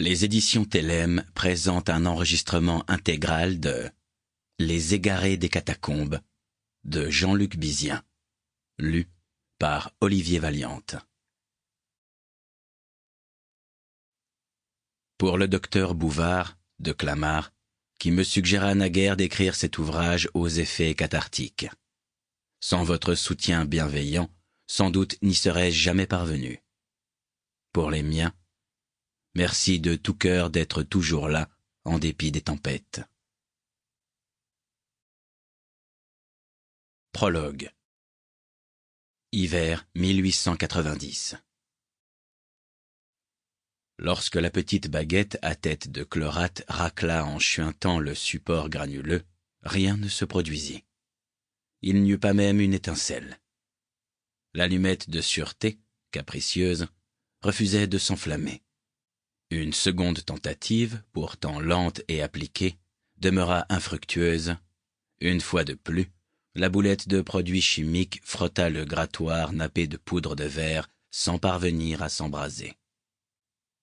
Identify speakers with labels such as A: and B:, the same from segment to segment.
A: Les éditions Télème présentent un enregistrement intégral de Les Égarés des Catacombes de Jean-Luc Bizien, lu par Olivier Valiante. Pour le docteur Bouvard, de Clamart, qui me suggéra naguère d'écrire cet ouvrage aux effets cathartiques. Sans votre soutien bienveillant, sans doute n'y serais-je jamais parvenu. Pour les miens, merci de tout cœur d'être toujours là, en dépit des tempêtes. Prologue. Hiver 1890. Lorsque la petite baguette à tête de chlorate racla en chuintant le support granuleux, rien ne se produisit. Il n'y eut pas même une étincelle. L'allumette de sûreté, capricieuse, refusait de s'enflammer. Une seconde tentative, pourtant lente et appliquée, demeura infructueuse. Une fois de plus, la boulette de produits chimiques frotta le grattoir nappé de poudre de verre sans parvenir à s'embraser.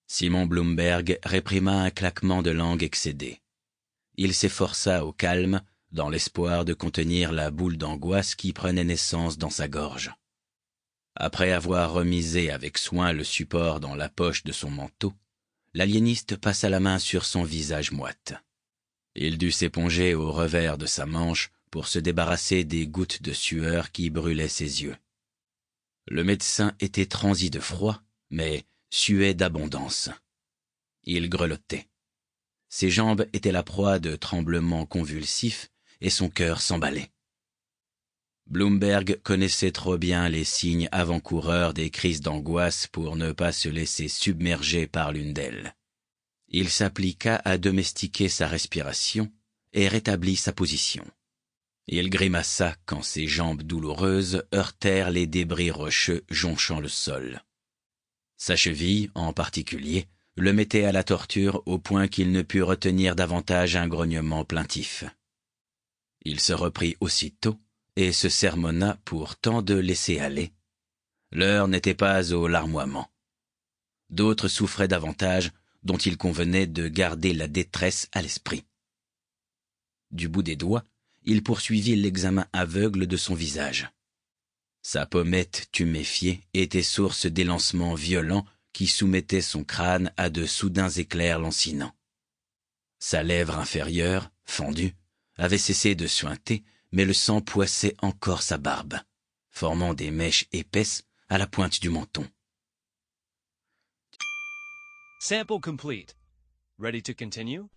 A: Simon Bloomberg réprima un claquement de langue excédé. Il s'efforça au calme, dans l'espoir de contenir la boule d'angoisse qui prenait naissance dans sa gorge. Après avoir remisé avec soin le support dans la poche de son manteau, l'aliéniste passa la main sur son visage moite. Il dut s'éponger au revers de sa manche pour se débarrasser des gouttes de sueur qui brûlaient ses yeux. Le médecin était transi de froid, mais suait d'abondance. Il grelottait. Ses jambes étaient la proie de tremblements convulsifs et son cœur s'emballait. Bloomberg connaissait trop bien les signes avant-coureurs des crises d'angoisse pour ne pas se laisser submerger par l'une d'elles. Il s'appliqua à domestiquer sa respiration et rétablit sa position. Il grimaça quand ses jambes douloureuses heurtèrent les débris rocheux jonchant le sol. Sa cheville, en particulier, le mettait à la torture au point qu'il ne put retenir davantage un grognement plaintif. Il se reprit aussitôt et se sermonna pour tant de laisser aller. L'heure n'était pas au larmoiement. D'autres souffraient davantage, dont il convenait de garder la détresse à l'esprit. Du bout des doigts, il poursuivit l'examen aveugle de son visage. Sa pommette tuméfiée était source d'élancements violents qui soumettaient son crâne à de soudains éclairs lancinants. Sa lèvre inférieure, fendue, avait cessé de suinter, mais le sang poissait encore sa barbe, formant des mèches épaisses à la pointe du menton.
B: Sample complete. Ready to continue?